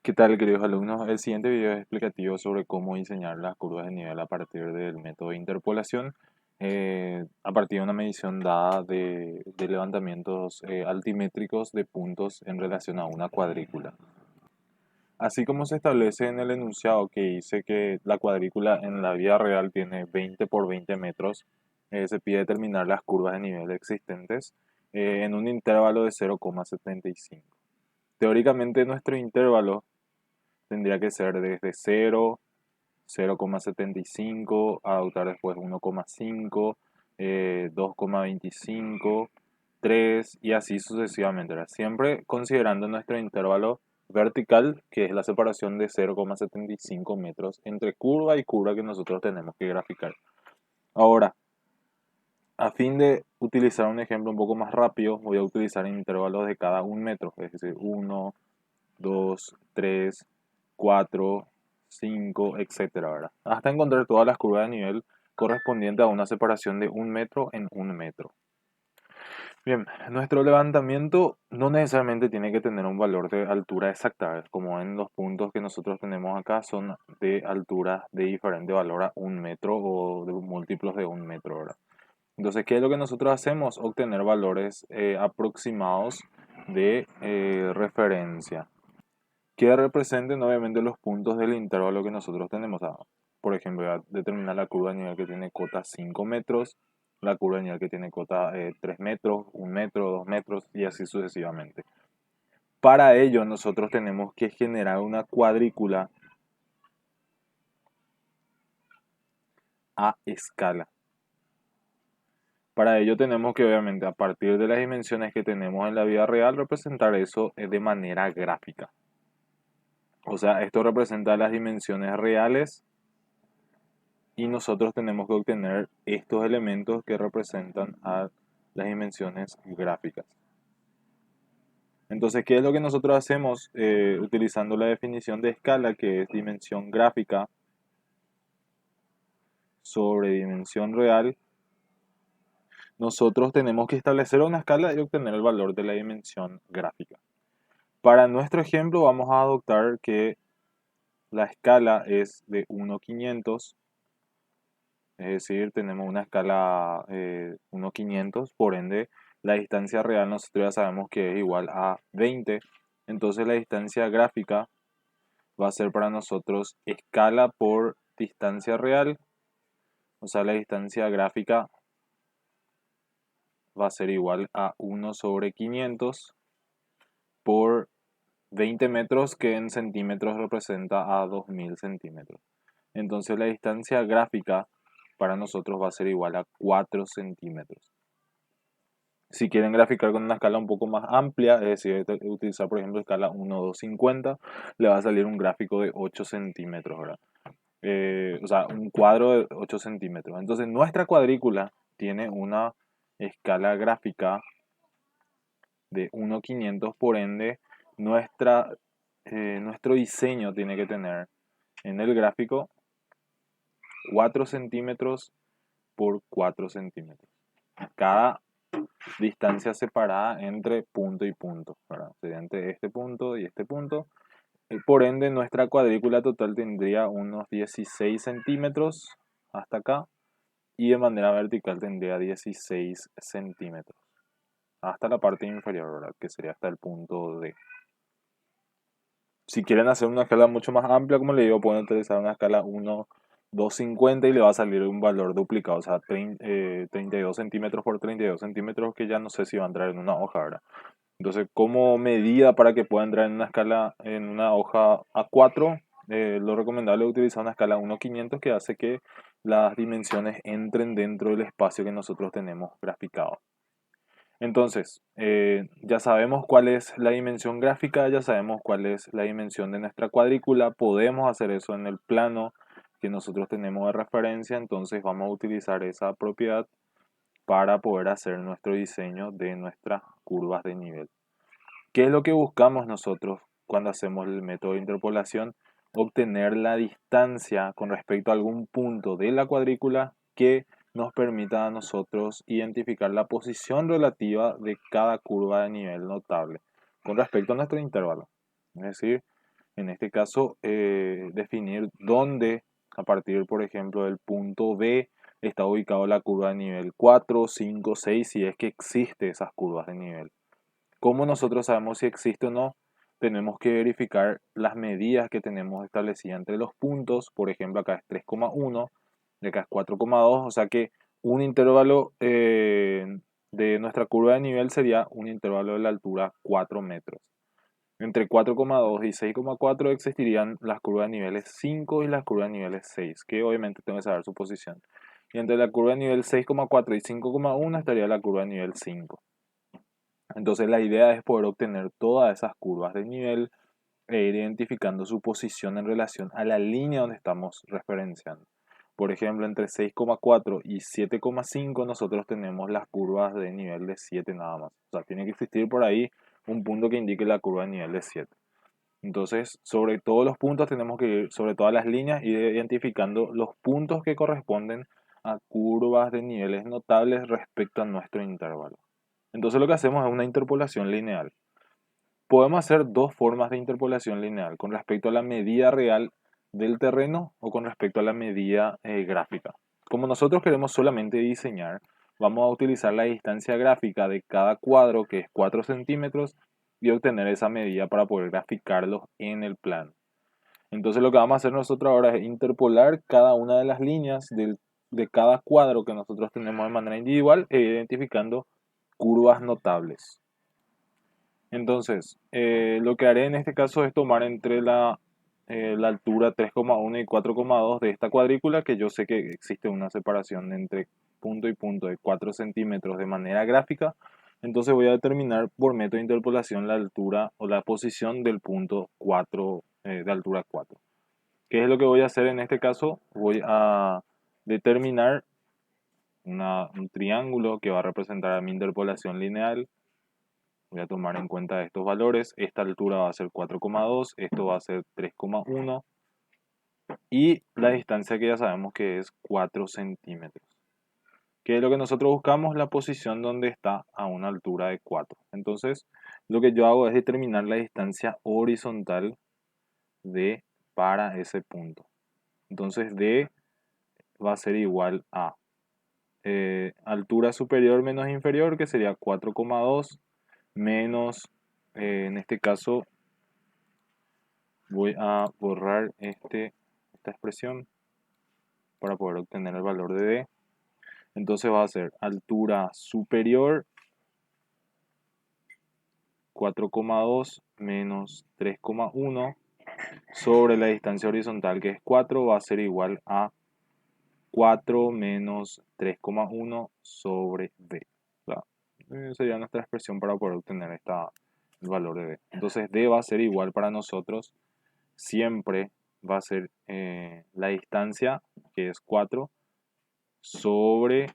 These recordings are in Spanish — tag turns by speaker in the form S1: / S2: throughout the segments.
S1: ¿Qué tal, queridos alumnos? El siguiente video es explicativo sobre cómo diseñar las curvas de nivel a partir del método de interpolación, a partir de una medición dada de levantamientos altimétricos de puntos en relación a una cuadrícula. Así como se establece en el enunciado que dice que la cuadrícula en la vida real tiene 20 por 20 metros, se pide determinar las curvas de nivel existentes en un intervalo de 0,75. Teóricamente nuestro intervalo tendría que ser desde 0, 0,75, adoptar después 1,5, 2,25, 3 y así sucesivamente, ¿verdad? Siempre considerando nuestro intervalo vertical, que es la separación de 0,75 metros entre curva y curva que nosotros tenemos que graficar. Ahora, a fin de utilizar un ejemplo un poco más rápido, voy a utilizar intervalos de cada un metro, es decir, 1, 2, 3, 4, 5, etcétera, ¿verdad? Hasta encontrar todas las curvas de nivel correspondientes a una separación de un metro en un metro. Bien, nuestro levantamiento no necesariamente tiene que tener un valor de altura exacta, ¿verdad? Como en los puntos que nosotros tenemos acá son de altura de diferente valor a un metro o de múltiplos de un metro, ¿verdad? Entonces, ¿qué es lo que nosotros hacemos? Obtener valores aproximados de referencia que representen obviamente los puntos del intervalo que nosotros tenemos. Por ejemplo, voy a determinar la curva de nivel que tiene cota 5 metros, la curva de nivel que tiene cota 3 metros, 1 metro, 2 metros y así sucesivamente. Para ello nosotros tenemos que generar una cuadrícula a escala. Para ello tenemos que obviamente a partir de las dimensiones que tenemos en la vida real representar eso de manera gráfica. O sea, esto representa las dimensiones reales y nosotros tenemos que obtener estos elementos que representan a las dimensiones gráficas. Entonces, ¿qué es lo que nosotros hacemos utilizando la definición de escala, que es dimensión gráfica sobre dimensión real? Nosotros tenemos que establecer una escala y obtener el valor de la dimensión gráfica. Para nuestro ejemplo vamos a adoptar que la escala es de 1,500. Es decir, tenemos una escala 1,500, por ende la distancia real nosotros ya sabemos que es igual a 20. Entonces la distancia gráfica va a ser para nosotros escala por distancia real. O sea, la distancia gráfica va a ser igual a 1 sobre 500 por 20 metros, que en centímetros representa a 2000 centímetros. Entonces la distancia gráfica para nosotros va a ser igual a 4 centímetros. Si quieren graficar con una escala un poco más amplia, es decir, utilizar por ejemplo escala 1, 2, 50, le va a salir un gráfico de 8 centímetros, ¿verdad? O sea, un cuadro de 8 centímetros. Entonces nuestra cuadrícula tiene una escala gráfica de 1,500, por ende nuestro diseño tiene que tener en el gráfico 4 centímetros por 4 centímetros. Cada distancia separada entre punto y punto, ¿verdad? Sería entre este punto y este punto. Por ende, nuestra cuadrícula total tendría unos 16 centímetros hasta acá y de manera vertical tendría 16 centímetros hasta la parte inferior, ¿verdad? Que sería hasta el punto D. Si quieren hacer una escala mucho más amplia, como le digo, pueden utilizar una escala 1, 250 y le va a salir un valor duplicado, o sea, 32 centímetros por 32 centímetros, que ya no sé si va a entrar en una hoja, ¿verdad? Entonces, como medida para que pueda entrar en una escala, en una hoja A4, lo recomendable es utilizar una escala 1,500, que hace que las dimensiones entren dentro del espacio que nosotros tenemos graficado. Entonces, ya sabemos cuál es la dimensión gráfica, ya sabemos cuál es la dimensión de nuestra cuadrícula, podemos hacer eso en el plano que nosotros tenemos de referencia, entonces vamos a utilizar esa propiedad para poder hacer nuestro diseño de nuestras curvas de nivel. ¿Qué es lo que buscamos nosotros cuando hacemos el método de interpolación? Obtener la distancia con respecto a algún punto de la cuadrícula que nos permita a nosotros identificar la posición relativa de cada curva de nivel notable con respecto a nuestro intervalo. Es decir, en este caso, definir dónde, a partir, por ejemplo, del punto B, está ubicado la curva de nivel 4, 5, 6, si es que existe esas curvas de nivel. ¿Cómo nosotros sabemos si existe o no? Tenemos que verificar las medidas que tenemos establecidas entre los puntos. Por ejemplo, acá es 3,1, y acá es 4,2, o sea que un intervalo de nuestra curva de nivel sería un intervalo de la altura 4 metros. Entre 4,2 y 6,4 existirían las curvas de niveles 5 y las curvas de niveles 6, que obviamente tengo que saber su posición. Y entre la curva de nivel 6,4 y 5,1 estaría la curva de nivel 5. Entonces la idea es poder obtener todas esas curvas de nivel e ir identificando su posición en relación a la línea donde estamos referenciando. Por ejemplo, entre 6,4 y 7,5 nosotros tenemos las curvas de nivel de 7 nada más. O sea, tiene que existir por ahí un punto que indique la curva de nivel de 7. Entonces, sobre todos los puntos tenemos que ir, sobre todas las líneas, ir identificando los puntos que corresponden a curvas de niveles notables respecto a nuestro intervalo. Entonces lo que hacemos es una interpolación lineal. Podemos hacer dos formas de interpolación lineal, con respecto a la medida real del terreno o con respecto a la medida gráfica. Como nosotros queremos solamente diseñar, vamos a utilizar la distancia gráfica de cada cuadro, que es 4 centímetros, y obtener esa medida para poder graficarlos en el plano. Entonces lo que vamos a hacer nosotros ahora es interpolar cada una de las líneas de cada cuadro que nosotros tenemos de manera individual e identificando curvas notables. Entonces, lo que haré en este caso es tomar entre la altura 3,1 y 4,2 de esta cuadrícula, que yo sé que existe una separación entre punto y punto de 4 centímetros de manera gráfica. Entonces voy a determinar por método de interpolación la altura o la posición del punto 4, de altura 4. ¿Qué es lo que voy a hacer en este caso? Voy a determinar un triángulo que va a representar a mi interpolación lineal. Voy a tomar en cuenta estos valores. Esta altura va a ser 4,2, esto va a ser 3,1 y la distancia que ya sabemos que es 4 centímetros. ¿Qué es lo que nosotros buscamos? La posición donde está a una altura de 4. Entonces, lo que yo hago es determinar la distancia horizontal de para ese punto. Entonces, D va a ser igual a altura superior menos inferior, que sería 4,2 menos, en este caso, voy a borrar esta expresión para poder obtener el valor de D. Entonces va a ser altura superior 4,2 menos 3,1 sobre la distancia horizontal, que es 4, va a ser igual a 4 menos 3,1 sobre D. O sea, sería nuestra expresión para poder obtener el valor de D. Entonces D va a ser igual para nosotros, siempre va a ser la distancia, que es 4, sobre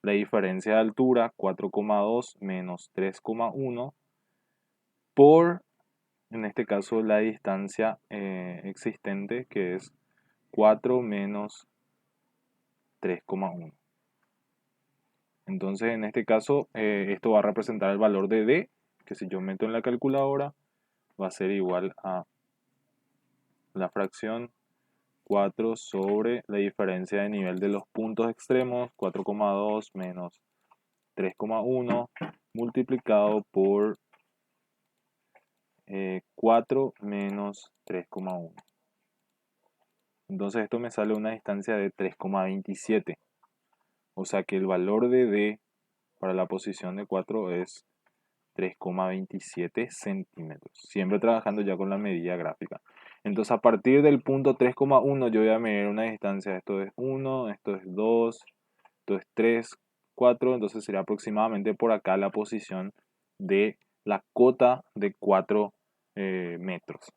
S1: la diferencia de altura, 4,2 menos 3,1, por, en este caso, la distancia existente, que es 4 menos 3,1. Entonces, en este caso, esto va a representar el valor de D, que si yo meto en la calculadora, va a ser igual a la fracción 4 sobre la diferencia de nivel de los puntos extremos, 4,2 menos 3,1, multiplicado por 4 menos 3,1. Entonces esto me sale una distancia de 3,27. O sea que el valor de D para la posición de 4 es 3,27 centímetros. Siempre trabajando ya con la medida gráfica. Entonces a partir del punto 3,1 yo voy a medir una distancia. Esto es 1, esto es 2, esto es 3, 4. Entonces sería aproximadamente por acá la posición de la cota de 4 metros.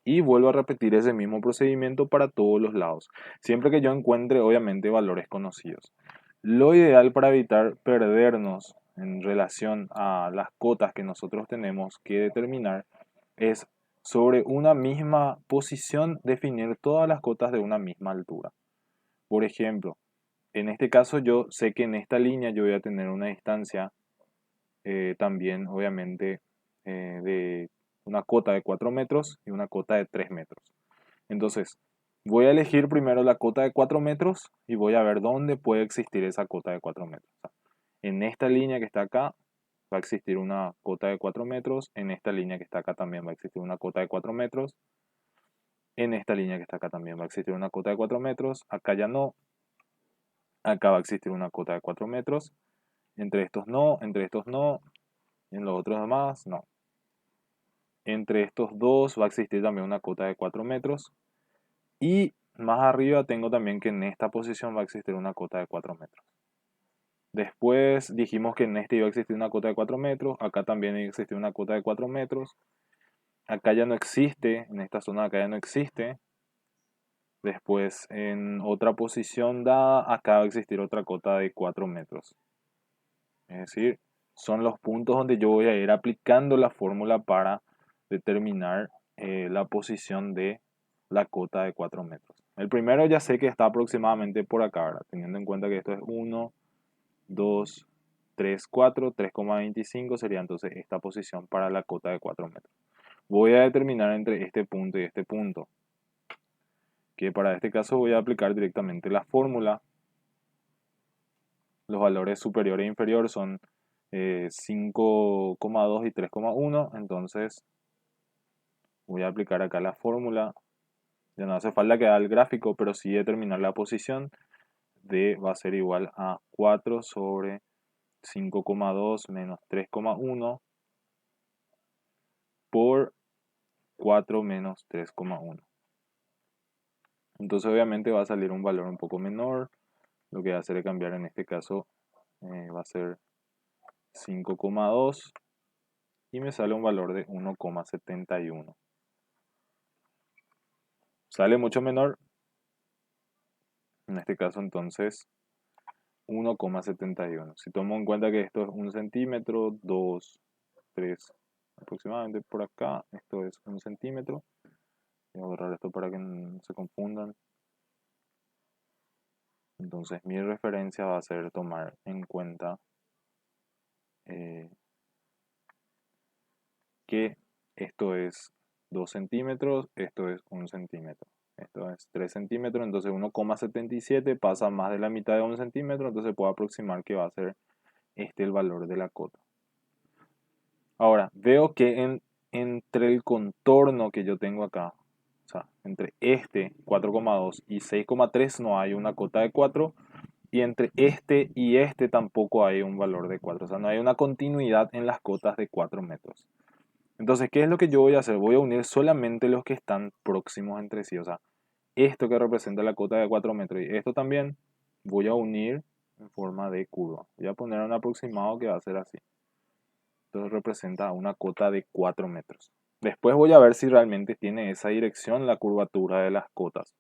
S1: Y vuelvo a repetir ese mismo procedimiento para todos los lados, siempre que yo encuentre obviamente valores conocidos. Lo ideal para evitar perdernos en relación a las cotas que nosotros tenemos que determinar es sobre una misma posición definir todas las cotas de una misma altura. Por ejemplo, en este caso yo sé que en esta línea yo voy a tener una distancia también obviamente de una cota de 4 metros y una cota de 3 metros. Entonces, voy a elegir primero la cota de 4 metros y voy a ver dónde puede existir esa cota de 4 metros. O sea, en esta línea que está acá va a existir una cota de 4 metros, en esta línea que está acá también va a existir una cota de 4 metros, en esta línea que está acá también va a existir una cota de 4 metros, acá ya no, acá va a existir una cota de 4 metros, entre estos no, en los otros demás no. Entre estos dos va a existir también una cota de 4 metros y más arriba tengo también que en esta posición va a existir una cota de 4 metros. Después dijimos que en este iba a existir una cota de 4 metros, acá también iba a existir una cota de 4 metros, acá ya no existe, en esta zona acá ya no existe. Después en otra posición dada, acá va a existir otra cota de 4 metros. Es decir, son los puntos donde yo voy a ir aplicando la fórmula para determinar la posición de la cota de 4 metros. El primero ya sé que está aproximadamente por acá, ¿verdad? Teniendo en cuenta que esto es 1, 2, 3, 4, 3,25 sería entonces esta posición para la cota de 4 metros. Voy a determinar entre este punto y este punto, que para este caso voy a aplicar directamente la fórmula. Los valores superior e inferior son 5,2 y 3,1, entonces voy a aplicar acá la fórmula. Ya no hace falta que haga el gráfico, pero sí determinar la posición. D va a ser igual a 4 sobre 5,2 menos 3,1 por 4 menos 3,1. Entonces obviamente va a salir un valor un poco menor. Lo que va a hacer es cambiar en este caso va a ser 5,2 y me sale un valor de 1,71. Sale mucho menor. En este caso entonces 1,71. Si tomo en cuenta que esto es 1 centímetro, 2, 3, aproximadamente por acá, esto es 1 centímetro. Voy a borrar esto para que no se confundan. Entonces mi referencia va a ser tomar en cuenta que esto es 2 centímetros, esto es 1 centímetro. Esto es 3 centímetros, entonces 1,77 pasa más de la mitad de 1 centímetro, entonces puedo aproximar que va a ser este el valor de la cota. Ahora, veo que entre el contorno que yo tengo acá, o sea, entre este 4,2 y 6,3 no hay una cota de 4, y entre este y este tampoco hay un valor de 4, o sea, no hay una continuidad en las cotas de 4 metros. Entonces, ¿qué es lo que yo voy a hacer? Voy a unir solamente los que están próximos entre sí, o sea, esto que representa la cota de 4 metros y esto también voy a unir en forma de curva. Voy a poner un aproximado que va a ser así. Entonces representa una cota de 4 metros. Después voy a ver si realmente tiene esa dirección la curvatura de las cotas,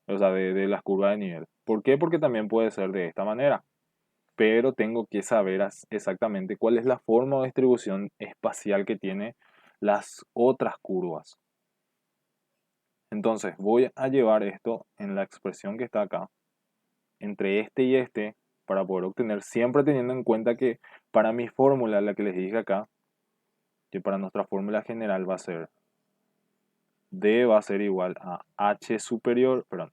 S1: o sea, de las curvas de nivel. ¿Por qué? Porque también puede ser de esta manera, pero tengo que saber exactamente cuál es la forma o distribución espacial que tiene las otras curvas. Entonces voy a llevar esto en la expresión que está acá, entre este y este, para poder obtener, siempre teniendo en cuenta que para mi fórmula, la que les dije acá, que para nuestra fórmula general va a ser D va a ser igual a H superior, perdón,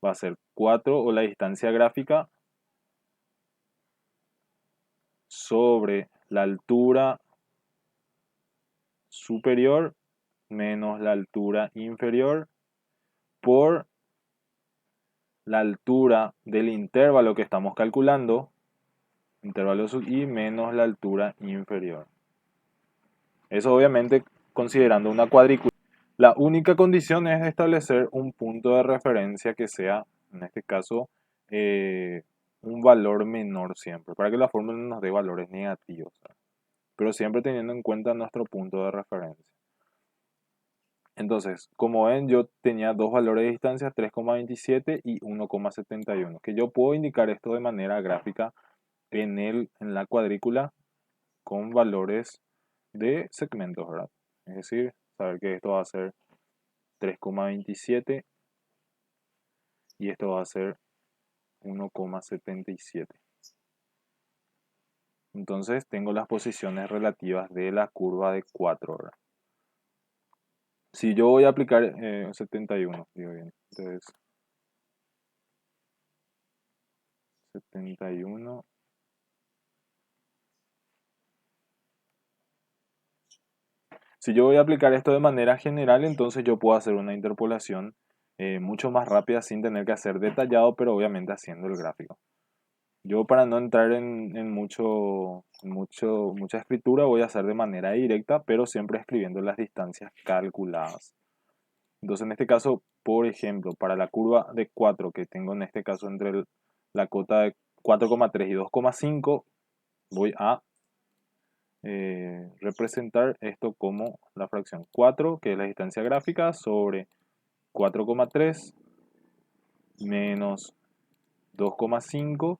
S1: va a ser 4 o la distancia gráfica sobre la altura superior menos la altura inferior por la altura del intervalo que estamos calculando, intervalo y menos la altura inferior. Eso obviamente considerando una cuadrícula. La única condición es establecer un punto de referencia que sea, en este caso, un valor menor siempre, para que la fórmula no nos dé valores negativos, ¿sabes? Pero siempre teniendo en cuenta nuestro punto de referencia. Entonces, como ven, yo tenía dos valores de distancia, 3,27 y 1,71, que yo puedo indicar esto de manera gráfica en la cuadrícula con valores de segmentos, ¿verdad? Es decir, saber que esto va a ser 3,27 y esto va a ser 1,77. Entonces tengo las posiciones relativas de la curva de 4, ¿verdad? Si yo voy a aplicar 71, digo bien, entonces 71. Si yo voy a aplicar esto de manera general, entonces yo puedo hacer una interpolación mucho más rápida sin tener que hacer detallado, pero obviamente haciendo el gráfico. Yo para no entrar en mucha escritura voy a hacer de manera directa, pero siempre escribiendo las distancias calculadas. Entonces en este caso, por ejemplo, para la curva de 4 que tengo en este caso entre la cota de 4,3 y 2,5, voy a representar esto como la fracción 4, que es la distancia gráfica, sobre 4,3 menos 2,5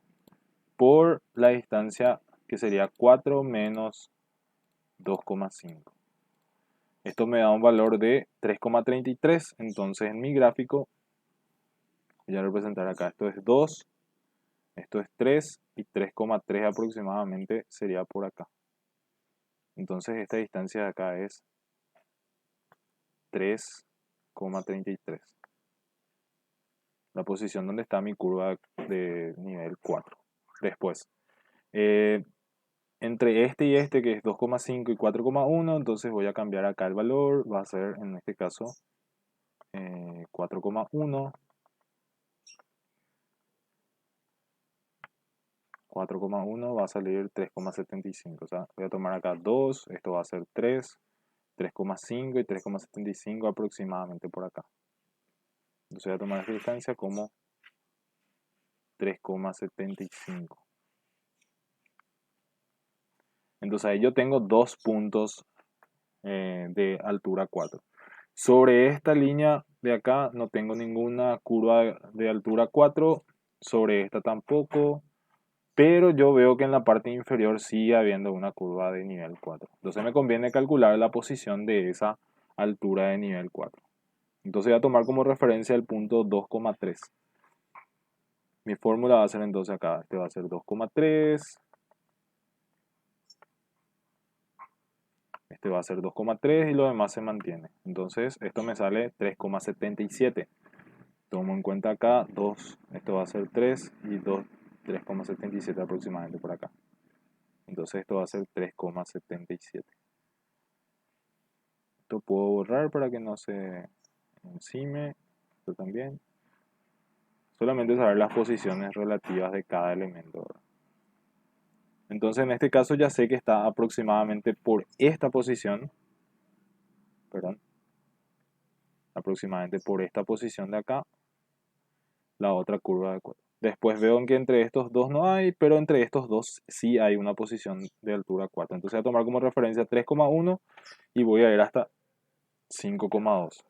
S1: por la distancia que sería 4 menos 2,5. Esto me da un valor de 3,33. Entonces en mi gráfico voy a representar acá. Esto es 2, esto es 3 y 3,3 aproximadamente sería por acá. Entonces esta distancia de acá es 3,33. La posición donde está mi curva de nivel 4. Después, eh, entre este y este, que es 2,5 y 4,1, entonces voy a cambiar acá el valor. Va a ser, en este caso, 4,1. 4,1 va a salir 3,75. O sea, voy a tomar acá 2, esto va a ser 3, 3,5 y 3,75 aproximadamente por acá. Entonces voy a tomar esta distancia como 3,75. Entonces ahí yo tengo dos puntos de altura 4. Sobre esta línea de acá no tengo ninguna curva de altura 4. Sobre esta tampoco. Pero yo veo que en la parte inferior sigue habiendo una curva de nivel 4. Entonces me conviene calcular la posición de esa altura de nivel 4. Entonces voy a tomar como referencia el punto 2,3. Mi fórmula va a ser entonces acá. Este va a ser 2,3. Este va a ser 2,3 y lo demás se mantiene. Entonces esto me sale 3,77. Tomo en cuenta acá 2. Esto va a ser 3 y 2, 3,77 aproximadamente por acá. Entonces esto va a ser 3,77. Esto puedo borrar para que no se encime. Esto también. Solamente saber las posiciones relativas de cada elemento, ¿verdad? Entonces en este caso ya sé que está aproximadamente por esta posición. Perdón. Aproximadamente por esta posición de acá. La otra curva de 4. Después veo que entre estos dos no hay, pero entre estos dos sí hay una posición de altura 4. Entonces voy a tomar como referencia 3,1 y voy a ir hasta 5,2.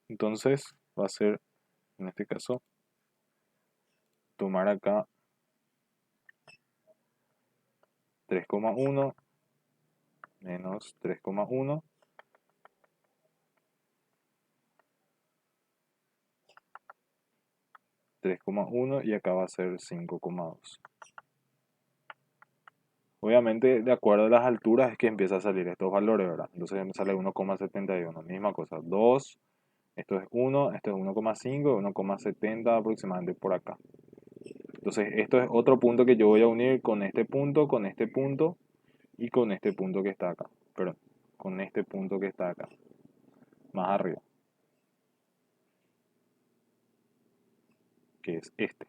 S1: Entonces va a ser, en este caso, tomar acá 3,1 menos 3,1. 3,1 y acá va a ser 5,2. Obviamente, de acuerdo a las alturas es que empieza a salir estos valores, ¿verdad? Entonces me sale 1,71. Misma cosa, 2, esto es 1, esto es 1,5, 1,70 aproximadamente por acá. Entonces, esto es otro punto que yo voy a unir con este punto y con este punto que está acá. Perdón, con este punto que está acá, más arriba, que es este.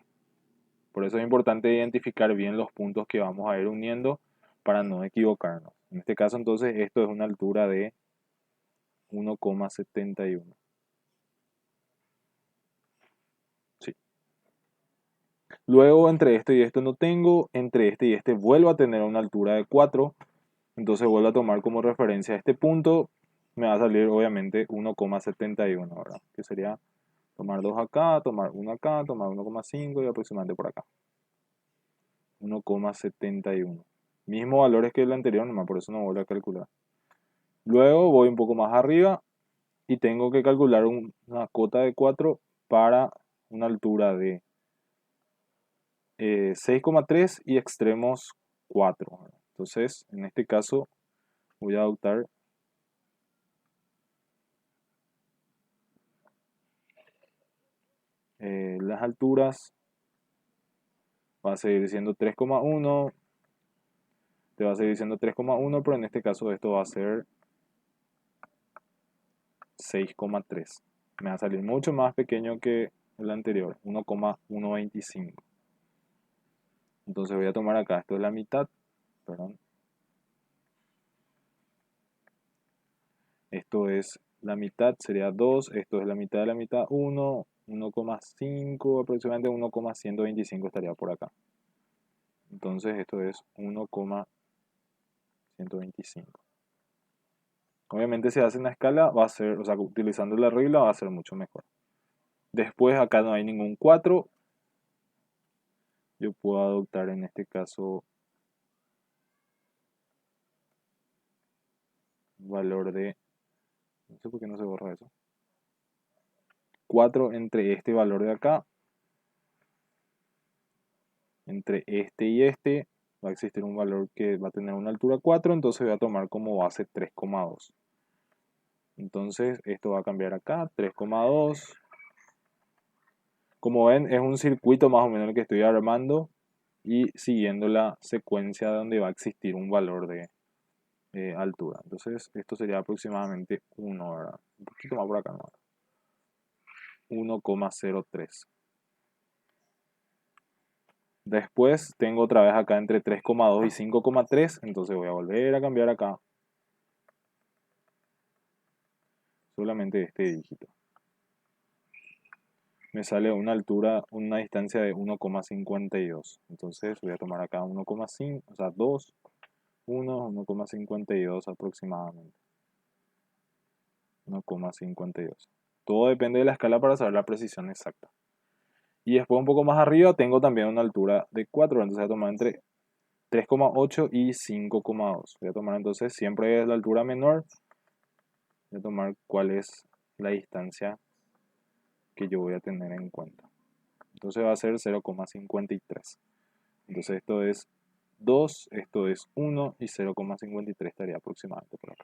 S1: Por eso es importante identificar bien los puntos que vamos a ir uniendo para no equivocarnos. En este caso, entonces, esto es una altura de 1,71. Sí. Luego, entre este y este no tengo, entre este y este vuelvo a tener una altura de 4. Entonces vuelvo a tomar como referencia este punto. Me va a salir obviamente 1,71, ¿verdad? Que sería tomar 2 acá, tomar 1 acá, tomar 1,5 y aproximadamente por acá. 1,71. Mismos valores que el anterior, nomás por eso no vuelvo a calcular. Luego voy un poco más arriba y tengo que calcular una cota de 4 para una altura de 6,3 y extremos 4. Entonces, en este caso, voy a adoptar las alturas. Va a seguir siendo 3,1. Te va a seguir siendo 3,1, pero en este caso esto va a ser 6,3. Me va a salir mucho más pequeño que el anterior, 1,125. Entonces voy a tomar acá, esto es la mitad, perdón. Esto es la mitad, sería 2, esto es la mitad de la mitad, 1, 1,5, aproximadamente 1,125 estaría por acá. Entonces esto es 1,125. Obviamente si hacen la escala va a ser, o sea, utilizando la regla va a ser mucho mejor. Después acá no hay ningún 4. Yo puedo adoptar en este caso valor de, no sé por qué no se borra eso, 4 entre este valor de acá, entre este y este, va a existir un valor que va a tener una altura 4, entonces voy a tomar como base 3,2. Entonces esto va a cambiar acá, 3,2. Como ven, es un circuito más o menos el que estoy armando y siguiendo la secuencia donde va a existir un valor de altura. Entonces esto sería aproximadamente 1, ¿verdad? Un poquito más por acá, ¿no? 1,03. Después tengo otra vez acá entre 3,2 y 5,3, entonces voy a volver a cambiar acá solamente este dígito. Me sale una altura, una distancia de 1,52. Entonces voy a tomar acá 1,5, o sea, 2, 1, 1,52 aproximadamente. 1,52. Todo depende de la escala para saber la precisión exacta. Y después un poco más arriba tengo también una altura de 4, entonces voy a tomar entre 3,8 y 5,2. Voy a tomar entonces siempre la altura menor. Voy a tomar cuál es la distancia que yo voy a tener en cuenta. Entonces va a ser 0,53. Entonces esto es 2, esto es 1 y 0,53 estaría aproximadamente por acá.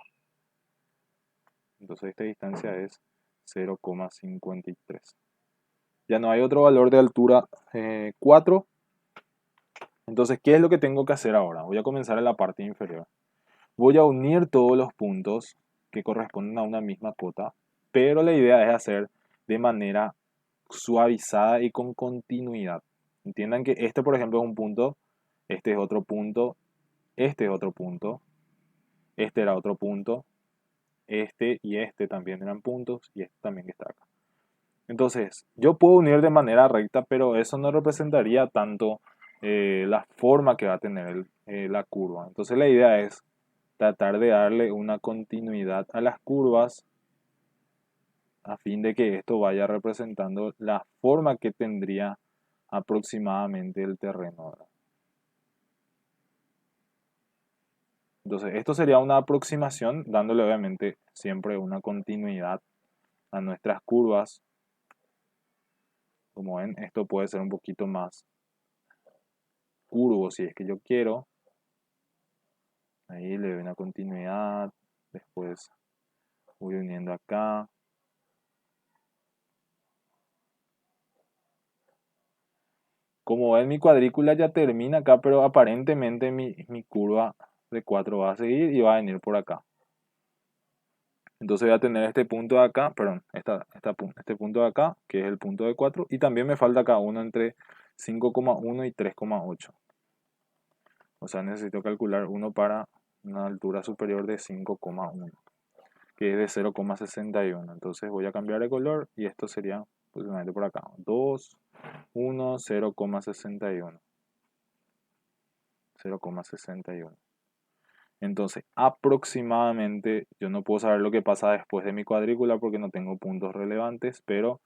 S1: Entonces esta distancia es 0,53. Ya no hay otro valor de altura 4. Entonces, ¿qué es lo que tengo que hacer ahora? Voy a comenzar en la parte inferior. Voy a unir todos los puntos que corresponden a una misma cota, pero la idea es hacer de manera suavizada y con continuidad. Entiendan que este, por ejemplo, es un punto, este es otro punto, este es otro punto, este era otro punto, este y este también eran puntos y este también que está acá. Entonces, yo puedo unir de manera recta, pero eso no representaría tanto la forma que va a tener la curva. Entonces, la idea es tratar de darle una continuidad a las curvas a fin de que esto vaya representando la forma que tendría aproximadamente el terreno, ¿verdad? Entonces, esto sería una aproximación, dándole obviamente siempre una continuidad a nuestras curvas. Como ven, esto puede ser un poquito más curvo si es que yo quiero. Ahí le doy una continuidad. Después voy uniendo acá. Como ven, mi cuadrícula ya termina acá, pero aparentemente mi curva de 4 va a seguir y va a venir por acá. Entonces voy a tener este punto de acá, perdón, este punto de acá, que es el punto de 4, y también me falta acá uno entre 5,1 y 3,8. O sea, necesito calcular uno para una altura superior de 5,1, que es de 0,61. Entonces voy a cambiar de color y esto sería posiblemente por acá. 2, 1, 0,61. 0,61. Entonces, aproximadamente, yo no puedo saber lo que pasa después de mi cuadrícula porque no tengo puntos relevantes, pero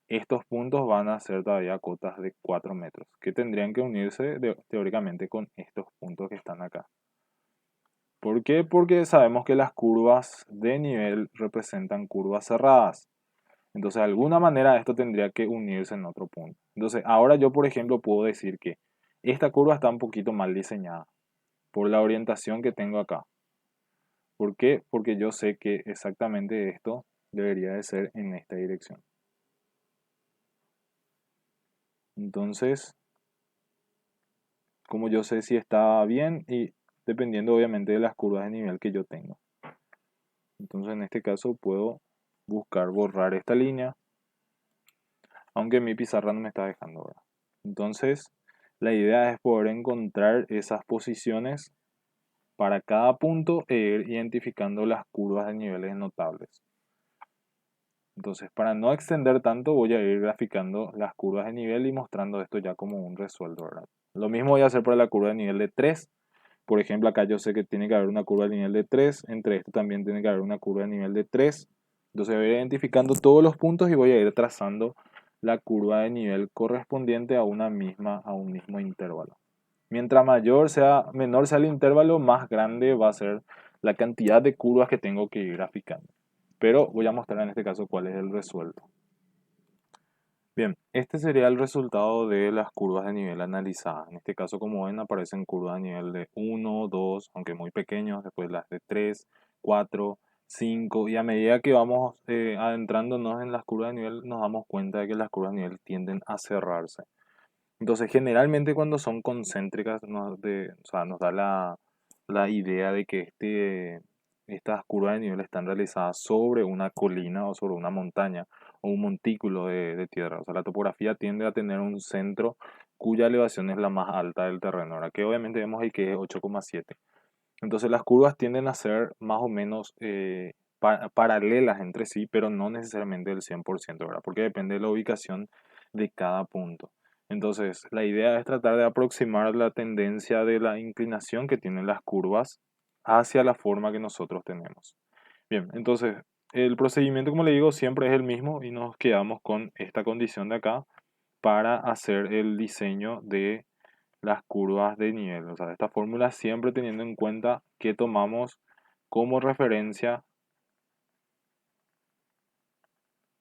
S1: estos puntos van a ser todavía cotas de 4 metros, que tendrían que unirse teóricamente con estos puntos que están acá. ¿Por qué? Porque sabemos que las curvas de nivel representan curvas cerradas. Entonces, de alguna manera esto tendría que unirse en otro punto. Entonces, ahora yo, por ejemplo, puedo decir que Esta curva está un poquito mal diseñada por la orientación que tengo acá. ¿Por qué? Porque yo sé que exactamente esto debería de ser en esta dirección. Entonces, como yo sé si está bien y dependiendo obviamente de las curvas de nivel que yo tengo. Entonces en este caso puedo buscar borrar esta línea, aunque mi pizarra no me está dejando, ¿verdad? Entonces, la idea es poder encontrar esas posiciones para cada punto e ir identificando las curvas de niveles notables. Entonces, para no extender tanto, voy a ir graficando las curvas de nivel y mostrando esto ya como un resuelto, ¿verdad? Lo mismo voy a hacer para la curva de nivel de 3. Por ejemplo, acá yo sé que tiene que haber una curva de nivel de 3. Entre esto también tiene que haber una curva de nivel de 3. Entonces voy a ir identificando todos los puntos y voy a ir trazando la curva de nivel correspondiente a a un mismo intervalo. Mientras menor sea el intervalo, más grande va a ser la cantidad de curvas que tengo que ir graficando. Pero voy a mostrar en este caso cuál es el resuelto. Bien, este sería el resultado de las curvas de nivel analizadas. En este caso, como ven, aparecen curvas de nivel de 1, 2, aunque muy pequeños, después las de 3, 4, 5, y a medida que vamos adentrándonos en las curvas de nivel, nos damos cuenta de que las curvas de nivel tienden a cerrarse. Entonces, generalmente cuando son concéntricas, o sea, nos da la idea de que estas curvas de nivel están realizadas sobre una colina o sobre una montaña o un montículo de tierra. O sea, la topografía tiende a tener un centro cuya elevación es la más alta del terreno. Ahora que obviamente vemos ahí que es 8,7. Entonces las curvas tienden a ser más o menos paralelas entre sí, pero no necesariamente del 100%, ¿verdad? Porque depende de la ubicación de cada punto. Entonces, la idea es tratar de aproximar la tendencia de la inclinación que tienen las curvas hacia la forma que nosotros tenemos. Bien, entonces, el procedimiento, como le digo, siempre es el mismo y nos quedamos con esta condición de acá para hacer el diseño de las curvas de nivel. O sea, esta fórmula siempre teniendo en cuenta que tomamos como referencia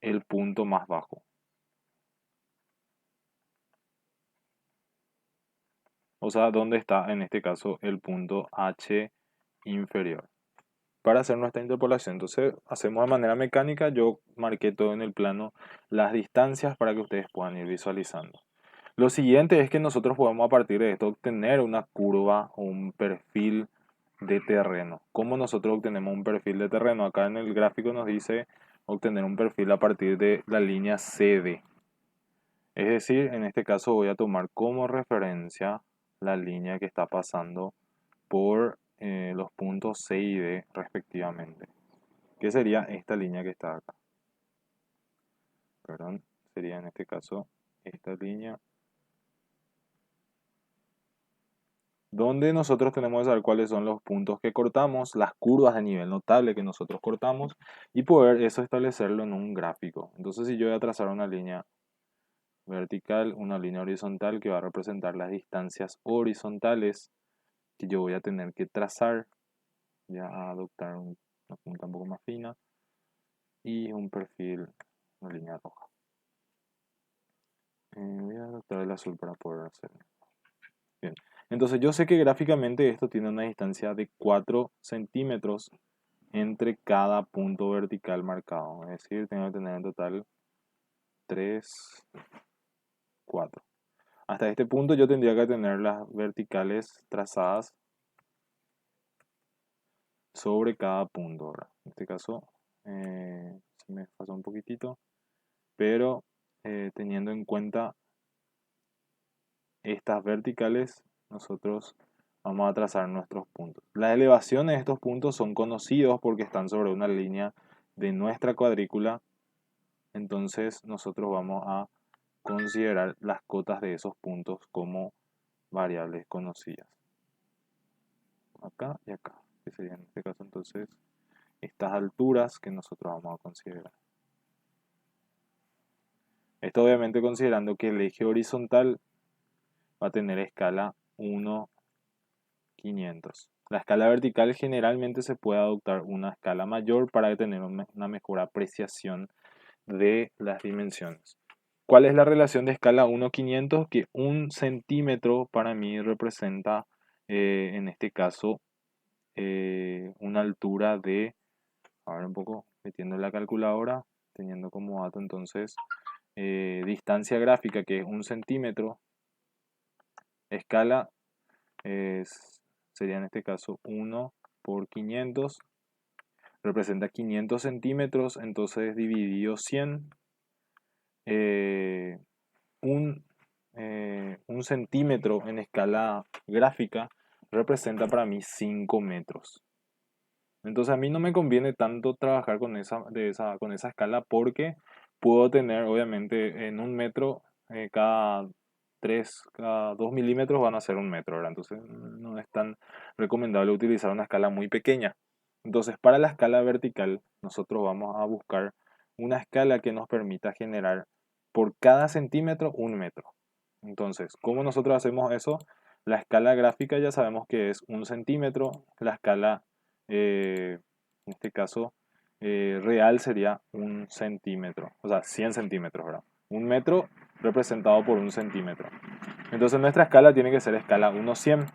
S1: el punto más bajo. O sea, ¿dónde está en este caso el punto H inferior? Para hacer nuestra interpolación, entonces hacemos de manera mecánica. Yo marqué todo en el plano, las distancias para que ustedes puedan ir visualizando. Lo siguiente es que nosotros podemos a partir de esto obtener una curva o un perfil de terreno. ¿Cómo nosotros obtenemos un perfil de terreno? Acá en el gráfico nos dice obtener un perfil a partir de la línea CD. Es decir, en este caso voy a tomar como referencia la línea que está pasando por los puntos C y D respectivamente. ¿Qué sería esta línea que está acá? Perdón, sería en este caso esta línea, donde nosotros tenemos que saber cuáles son los puntos que cortamos, las curvas de nivel notable que nosotros cortamos y poder eso establecerlo en un gráfico. Entonces, si yo voy a trazar una línea vertical, una línea horizontal que va a representar las distancias horizontales que yo voy a tener que trazar, voy a adoptar una punta un poco más fina y un perfil, una línea roja. Voy a adoptar el azul para poder hacerlo. Bien. Entonces yo sé que gráficamente esto tiene una distancia de 4 centímetros entre cada punto vertical marcado. Es decir, tengo que tener en total 3, 4. Hasta este punto yo tendría que tener las verticales trazadas sobre cada punto. ¿Verdad? En este caso se me pasó un poquitito, pero teniendo en cuenta estas verticales, nosotros vamos a trazar nuestros puntos. Las elevaciones de estos puntos son conocidos porque están sobre una línea de nuestra cuadrícula. Entonces nosotros vamos a considerar las cotas de esos puntos como variables conocidas. Acá y acá, que serían en este caso entonces estas alturas que nosotros vamos a considerar. Esto obviamente considerando que el eje horizontal va a tener escala 1,500. La escala vertical generalmente se puede adoptar una escala mayor para tener una mejor apreciación de las dimensiones. ¿Cuál es la relación de escala 1:500? Que un centímetro para mí representa, en este caso, una altura de, a ver un poco, metiendo en la calculadora, teniendo como dato entonces, distancia gráfica, que es un centímetro, escala sería en este caso 1 por 500, representa 500 centímetros, entonces dividido 100, eh, un, un centímetro en escala gráfica representa para mí 5 metros. Entonces a mí no me conviene tanto trabajar con esa escala porque puedo tener, obviamente, en un metro, cada 2 milímetros van a ser un metro, ¿verdad? Entonces no es tan recomendable utilizar una escala muy pequeña. Entonces para la escala vertical nosotros vamos a buscar una escala que nos permita generar por cada centímetro un metro. Entonces, ¿cómo nosotros hacemos eso? La escala gráfica ya sabemos que es un centímetro, la escala en este caso, real sería un centímetro, o sea, 100 centímetros, ¿verdad? Un metro representado por un centímetro. Entonces nuestra escala tiene que ser escala 1:100.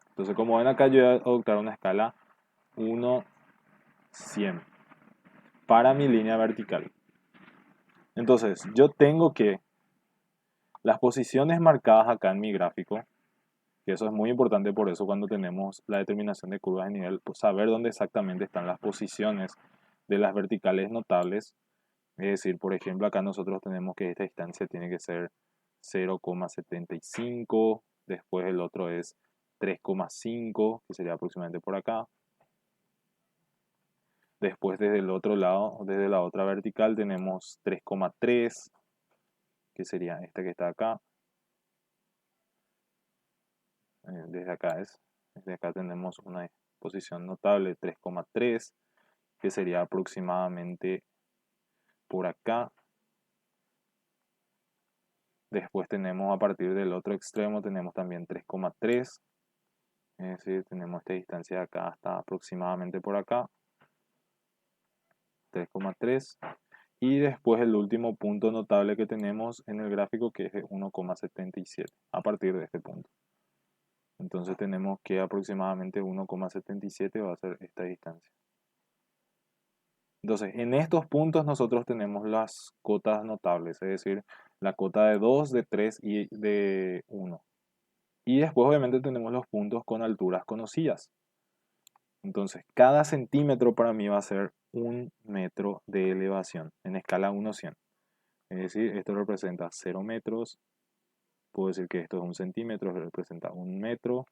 S1: Entonces, como ven acá, yo voy a adoptar una escala 1:100 para mi línea vertical. Entonces, yo tengo que las posiciones marcadas acá en mi gráfico, que eso es muy importante, por eso cuando tenemos la determinación de curvas de nivel, pues saber dónde exactamente están las posiciones de las verticales notables. Es decir, por ejemplo, acá nosotros tenemos que esta distancia tiene que ser 0,75, después el otro es 3,5, que sería aproximadamente por acá. Después desde el otro lado, desde la otra vertical, tenemos 3,3, que sería esta que está acá. Desde acá tenemos una posición notable 3,3, que sería aproximadamente por acá. Después tenemos a partir del otro extremo, tenemos también 3,3. Es decir, tenemos esta distancia de acá hasta aproximadamente por acá. 3,3. Y después el último punto notable que tenemos en el gráfico, que es 1,77. A partir de este punto. Entonces tenemos que aproximadamente 1,77 va a ser esta distancia. Entonces, en estos puntos nosotros tenemos las cotas notables, es decir, la cota de 2, de 3 y de 1. Y después obviamente tenemos los puntos con alturas conocidas. Entonces, cada centímetro para mí va a ser un metro de elevación en escala 1:100. Es decir, esto representa 0 metros. Puedo decir que esto es un centímetro, representa un metro.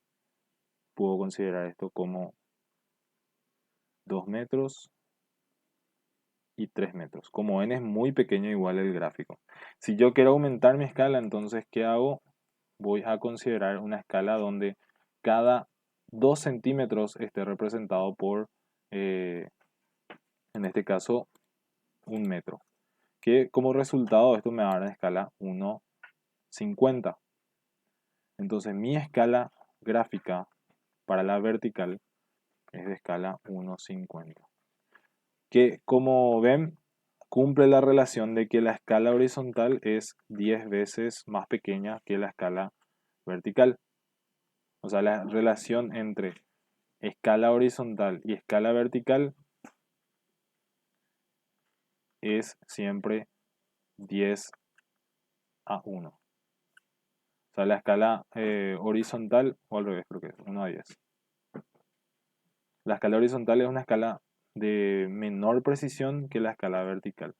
S1: Puedo considerar esto como 2 metros y 3 metros. Como n es muy pequeño, igual el gráfico. Si yo quiero aumentar mi escala, entonces, ¿qué hago? Voy a considerar una escala donde cada 2 centímetros esté representado por, en este caso, un metro. Que como resultado esto me va a dar una escala 1:50. Entonces mi escala gráfica para la vertical es de escala 1:50. Que como ven cumple la relación de que la escala horizontal es 10 veces más pequeña que la escala vertical. O sea, la relación entre escala horizontal y escala vertical es siempre 10:1. O sea, la escala horizontal, o al revés, creo que es 1:10. La escala horizontal es una escala de menor precisión que la escala vertical.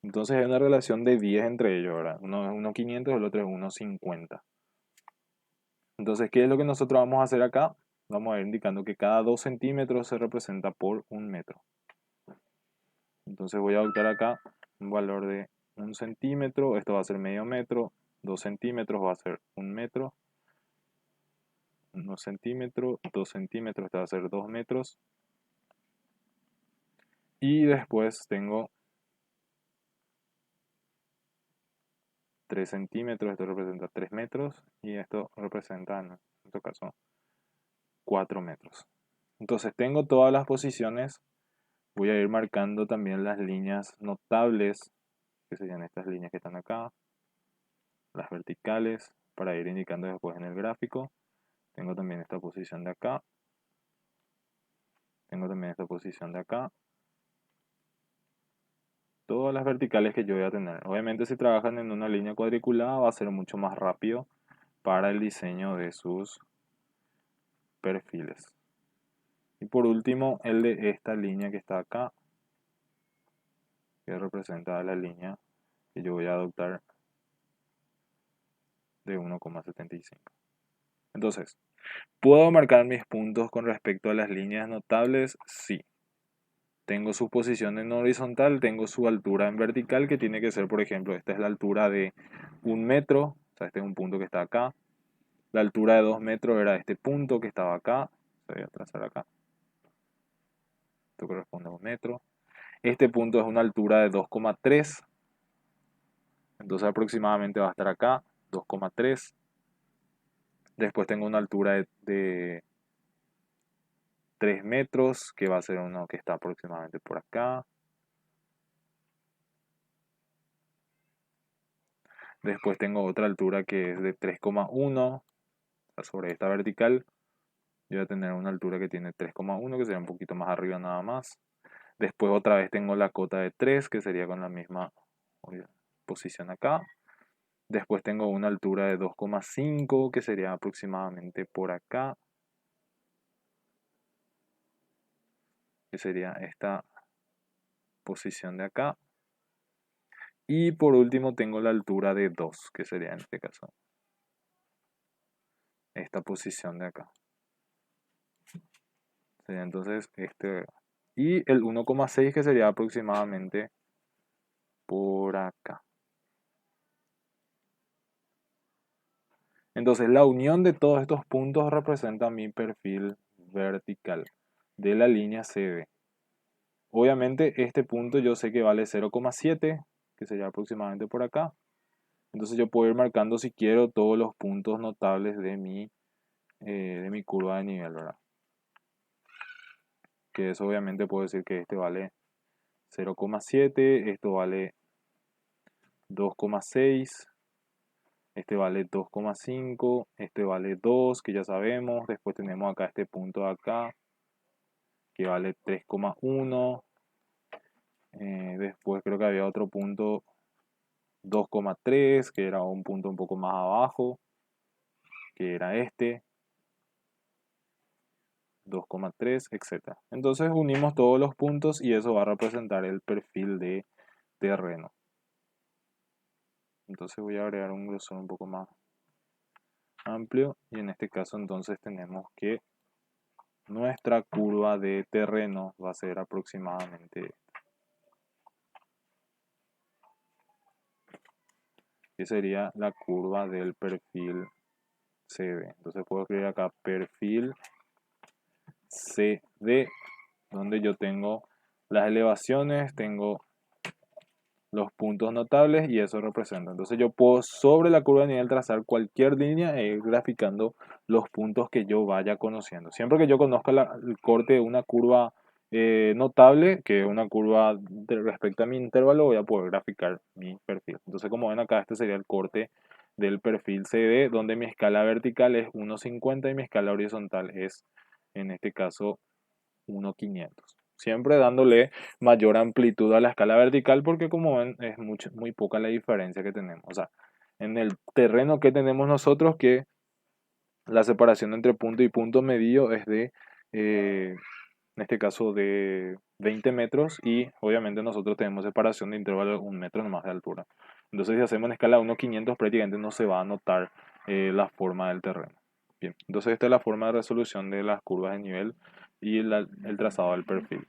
S1: Entonces hay una relación de 10 entre ellos, ¿verdad? Uno es 1:500, el otro es 1:50. Entonces, ¿qué es lo que nosotros vamos a hacer acá? Vamos a ir indicando que cada 2 centímetros se representa por un metro. Entonces voy a adoptar acá un valor de 1 centímetro, esto va a ser medio metro, 2 centímetros va a ser 1 metro, 1 centímetro, 2 centímetros, esto va a ser 2 metros. Y después tengo 3 centímetros, esto representa 3 metros, y esto representa, en este caso, 4 metros. Entonces tengo todas las posiciones, voy a ir marcando también las líneas notables que serían estas líneas que están acá, las verticales, para ir indicando después en el gráfico. Tengo también esta posición de acá, tengo también esta posición de acá, todas las verticales que yo voy a tener. Obviamente si trabajan en una línea cuadriculada va a ser mucho más rápido para el diseño de sus perfiles. Y por último, el de esta línea que está acá, que representa la línea que yo voy a adoptar de 1,75. Entonces, ¿puedo marcar mis puntos con respecto a las líneas notables? Sí. Tengo su posición en horizontal, tengo su altura en vertical, que tiene que ser, por ejemplo, esta es la altura de 1 metro, o sea, este es un punto que está acá. La altura de 2 metros era este punto que estaba acá, voy a trazar acá. Esto corresponde a 1 metro. Este punto es una altura de 2,3. Entonces aproximadamente va a estar acá, 2,3. Después tengo una altura de 3 metros, que va a ser uno que está aproximadamente por acá. Después tengo otra altura que es de 3,1. Sobre esta vertical, yo voy a tener una altura que tiene 3,1, que sería un poquito más arriba nada más. Después otra vez tengo la cota de 3, que sería con la misma posición acá. Después tengo una altura de 2,5, que sería aproximadamente por acá, que sería esta posición de acá. Y por último tengo la altura de 2, que sería en este caso esta posición de acá. Sería entonces este. Y el 1,6, que sería aproximadamente por acá. Entonces la unión de todos estos puntos representa mi perfil vertical de la línea CB. Obviamente este punto yo sé que vale 0,7, que sería aproximadamente por acá. Entonces yo puedo ir marcando si quiero todos los puntos notables de mi curva de nivel, ¿verdad? Que eso obviamente puedo decir que este vale 0,7, esto vale 2,6, este vale 2,5, este vale 2, que ya sabemos. Después tenemos acá este punto de acá, que vale 3,1. Después creo que había otro punto 2,3, que era un punto un poco más abajo, que era este, 2,3, etc. Entonces unimos todos los puntos y eso va a representar el perfil de terreno. Entonces voy a agregar un grosor un poco más amplio y en este caso entonces tenemos que nuestra curva de terreno va a ser aproximadamente, que sería la curva del perfil CD. Entonces puedo escribir acá perfil CD, donde yo tengo las elevaciones, tengo los puntos notables y eso representa. Entonces yo puedo sobre la curva de nivel trazar cualquier línea e ir graficando los puntos que yo vaya conociendo. Siempre que yo conozca el corte de una curva notable, que es una curva respecto a mi intervalo, voy a poder graficar mi perfil. Entonces como ven acá, este sería el corte del perfil CD, donde mi escala vertical es 1,50 y mi escala horizontal es, en este caso, 1,500. Siempre dándole mayor amplitud a la escala vertical porque como ven es muy poca la diferencia que tenemos. O sea, en el terreno que tenemos nosotros que la separación entre punto y punto medido es de, en este caso, de 20 metros y obviamente nosotros tenemos separación de intervalo de 1 metro nomás de altura. Entonces si hacemos en escala 1,500 prácticamente no se va a notar la forma del terreno. Bien, entonces esta es la forma de resolución de las curvas de nivel y el trazado del perfil.